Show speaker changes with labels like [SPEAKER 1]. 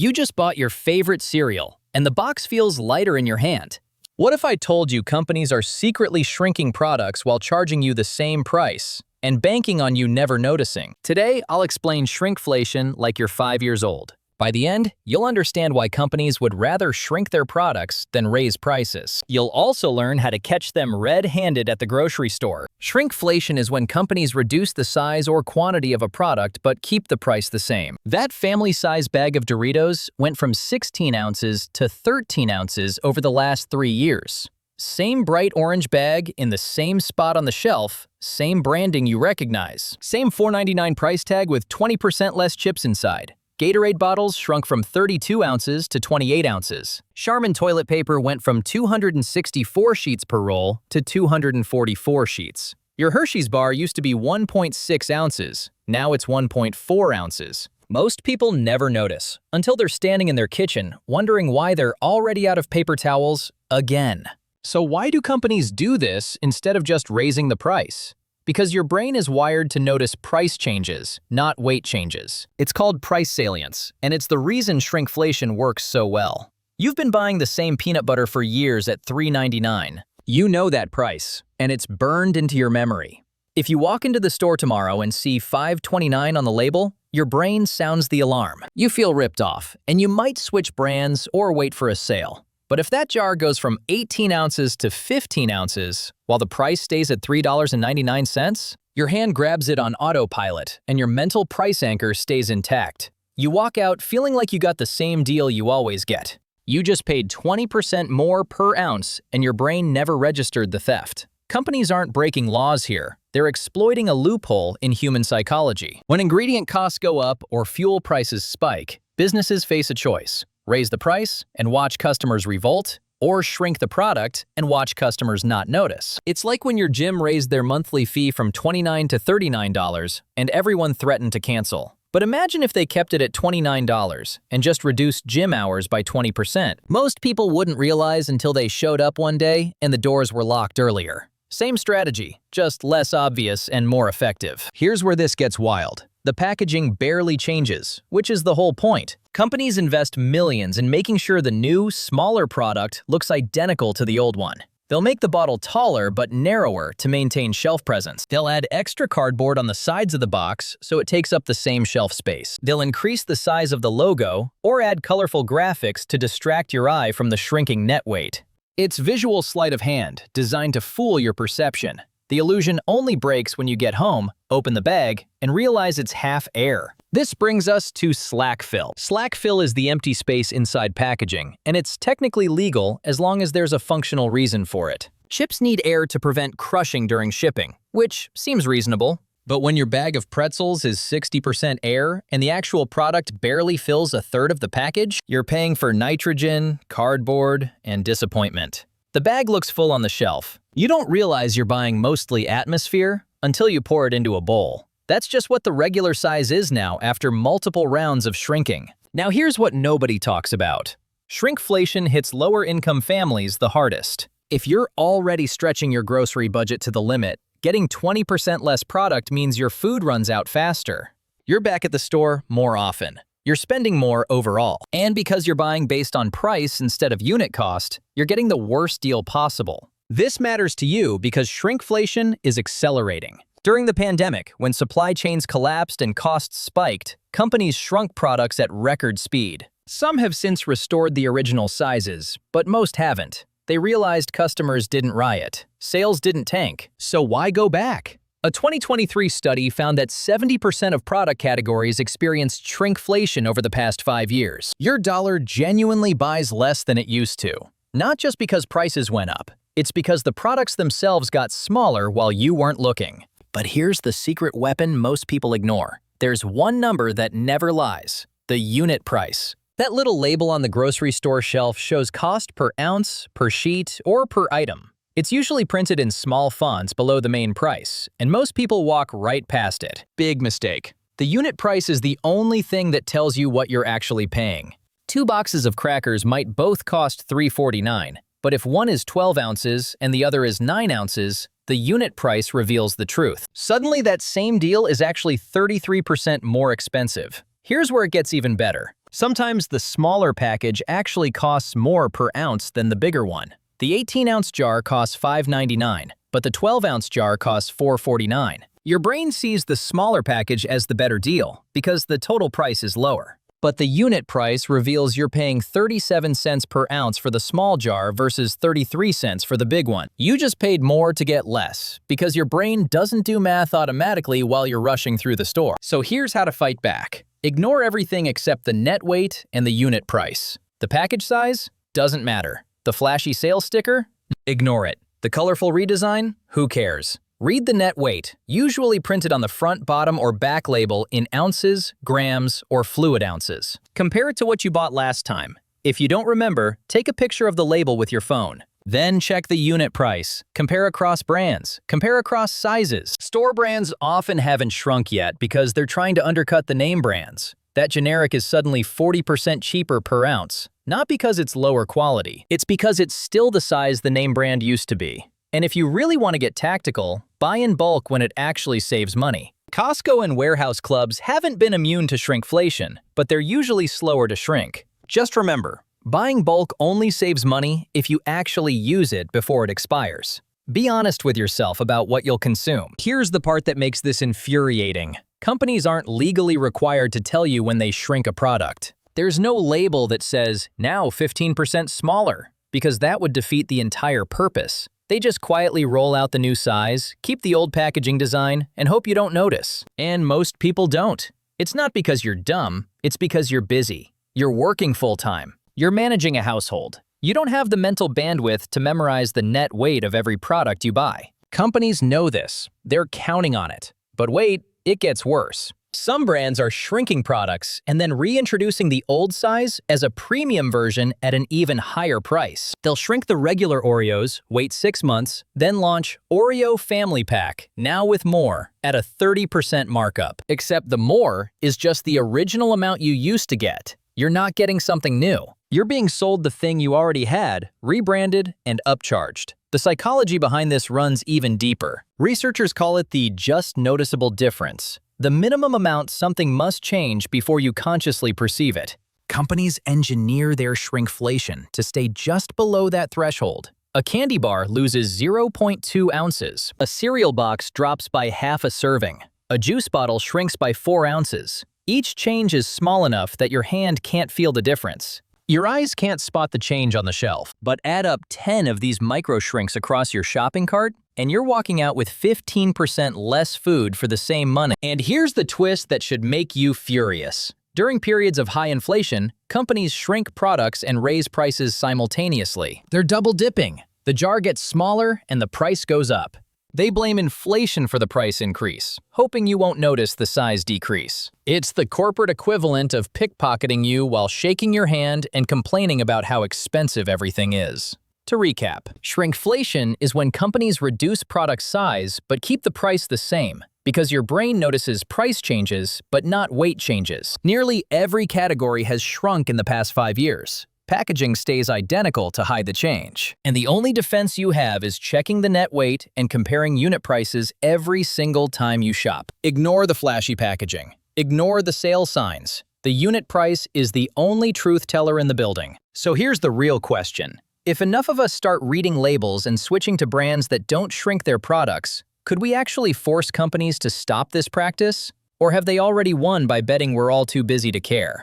[SPEAKER 1] You just bought your favorite cereal, and the box feels lighter in your hand. What if I told you companies are secretly shrinking products while charging you the same price and banking on you never noticing? Today, I'll explain shrinkflation like you're 5 years old. By the end, you'll understand why companies would rather shrink their products than raise prices. You'll also learn how to catch them red-handed at the grocery store. Shrinkflation is when companies reduce the size or quantity of a product but keep the price the same. That family-size bag of Doritos went from 16 ounces to 13 ounces over the last 3 years. Same bright orange bag in the same spot on the shelf, same branding you recognize. Same $4.99 price tag with 20% less chips inside. Gatorade bottles shrunk from 32 ounces to 28 ounces. Charmin toilet paper went from 264 sheets per roll to 244 sheets. Your Hershey's bar used to be 1.6 ounces. Now it's 1.4 ounces. Most people never notice until they're standing in their kitchen wondering why they're already out of paper towels again. So why do companies do this instead of just raising the price? Because your brain is wired to notice price changes, not weight changes. It's called price salience, and it's the reason shrinkflation works so well. You've been buying the same peanut butter for years at $3.99. You know that price, and it's burned into your memory. If you walk into the store tomorrow and see $5.29 on the label, your brain sounds the alarm. You feel ripped off, and you might switch brands or wait for a sale. But if that jar goes from 18 ounces to 15 ounces, while the price stays at $3.99, your hand grabs it on autopilot and your mental price anchor stays intact. You walk out feeling like you got the same deal you always get. You just paid 20% more per ounce and your brain never registered the theft. Companies aren't breaking laws here. They're exploiting a loophole in human psychology. When ingredient costs go up or fuel prices spike, businesses face a choice. Raise the price and watch customers revolt, or shrink the product and watch customers not notice. It's like when your gym raised their monthly fee from $29 to $39 and everyone threatened to cancel. But imagine if they kept it at $29 and just reduced gym hours by 20%. Most people wouldn't realize until they showed up one day and the doors were locked earlier. Same strategy, just less obvious and more effective. Here's where this gets wild. The packaging barely changes, which is the whole point. Companies invest millions in making sure the new, smaller product looks identical to the old one. They'll make the bottle taller but narrower to maintain shelf presence. They'll add extra cardboard on the sides of the box so it takes up the same shelf space. They'll increase the size of the logo or add colorful graphics to distract your eye from the shrinking net weight. It's visual sleight of hand, designed to fool your perception. The illusion only breaks when you get home, open the bag, and realize it's half air. This brings us to slack fill. Slack fill is the empty space inside packaging, and it's technically legal as long as there's a functional reason for it. Chips need air to prevent crushing during shipping, which seems reasonable. But when your bag of pretzels is 60% air and the actual product barely fills a third of the package, you're paying for nitrogen, cardboard, and disappointment. The bag looks full on the shelf. You don't realize you're buying mostly atmosphere until you pour it into a bowl. That's just what the regular size is now after multiple rounds of shrinking. Now here's what nobody talks about. Shrinkflation hits lower-income families the hardest. If you're already stretching your grocery budget to the limit, getting 20% less product means your food runs out faster. You're back at the store more often. You're spending more overall. And because you're buying based on price instead of unit cost, you're getting the worst deal possible. This matters to you because shrinkflation is accelerating. During the pandemic, when supply chains collapsed and costs spiked, companies shrunk products at record speed. Some have since restored the original sizes, but most haven't. They realized customers didn't riot. Sales didn't tank. So why go back? A 2023 study found that 70% of product categories experienced shrinkflation over the past 5 years. Your dollar genuinely buys less than it used to. Not just because prices went up. It's because the products themselves got smaller while you weren't looking. But here's the secret weapon most people ignore. There's one number that never lies: the unit price. That little label on the grocery store shelf shows cost per ounce, per sheet, or per item. It's usually printed in small fonts below the main price, and most people walk right past it. Big mistake. The unit price is the only thing that tells you what you're actually paying. 2 boxes of crackers might both cost $3.49, but if one is 12 ounces and the other is 9 ounces, the unit price reveals the truth. Suddenly, that same deal is actually 33% more expensive. Here's where it gets even better. Sometimes the smaller package actually costs more per ounce than the bigger one. The 18-ounce jar costs $5.99, but the 12-ounce jar costs $4.49. Your brain sees the smaller package as the better deal because the total price is lower. But the unit price reveals you're paying 37 cents per ounce for the small jar versus 33 cents for the big one. You just paid more to get less because your brain doesn't do math automatically while you're rushing through the store. So here's how to fight back. Ignore everything except the net weight and the unit price. The package size doesn't matter. The flashy sales sticker? Ignore it. The colorful redesign? Who cares? Read the net weight, usually printed on the front, bottom, or back label in ounces, grams, or fluid ounces. Compare it to what you bought last time. If you don't remember, take a picture of the label with your phone. Then check the unit price. Compare across brands. Compare across sizes. Store brands often haven't shrunk yet because they're trying to undercut the name brands. That generic is suddenly 40% cheaper per ounce. Not because it's lower quality. It's because it's still the size the name brand used to be. And if you really want to get tactical, buy in bulk when it actually saves money. Costco and warehouse clubs haven't been immune to shrinkflation, but they're usually slower to shrink. Just remember, buying bulk only saves money if you actually use it before it expires. Be honest with yourself about what you'll consume. Here's the part that makes this infuriating. Companies aren't legally required to tell you when they shrink a product. There's no label that says, now 15% smaller, because that would defeat the entire purpose. They just quietly roll out the new size, keep the old packaging design, and hope you don't notice. And most people don't. It's not because you're dumb, it's because you're busy. You're working full-time. You're managing a household. You don't have the mental bandwidth to memorize the net weight of every product you buy. Companies know this. They're counting on it. But wait, it gets worse. Some brands are shrinking products and then reintroducing the old size as a premium version at an even higher price. They'll shrink the regular Oreos, wait 6 months, then launch Oreo Family Pack, now with more, at a 30% markup. Except the more is just the original amount you used to get. You're not getting something new. You're being sold the thing you already had, rebranded, and upcharged. The psychology behind this runs even deeper. Researchers call it the just noticeable difference. The minimum amount something must change before you consciously perceive it. Companies engineer their shrinkflation to stay just below that threshold. A candy bar loses 0.2 ounces. A cereal box drops by half a serving. A juice bottle shrinks by 4 ounces. Each change is small enough that your hand can't feel the difference. Your eyes can't spot the change on the shelf, but add up 10 of these micro shrinks across your shopping cart, and you're walking out with 15% less food for the same money. And here's the twist that should make you furious. During periods of high inflation, companies shrink products and raise prices simultaneously. They're double dipping. The jar gets smaller and the price goes up. They blame inflation for the price increase, hoping you won't notice the size decrease. It's the corporate equivalent of pickpocketing you while shaking your hand and complaining about how expensive everything is. To recap, shrinkflation is when companies reduce product size but keep the price the same, because your brain notices price changes but not weight changes. Nearly every category has shrunk in the past 5 years. Packaging stays identical to hide the change. And the only defense you have is checking the net weight and comparing unit prices every single time you shop. Ignore the flashy packaging. Ignore the sale signs. The unit price is the only truth teller in the building. So here's the real question. If enough of us start reading labels and switching to brands that don't shrink their products, could we actually force companies to stop this practice? Or have they already won by betting we're all too busy to care?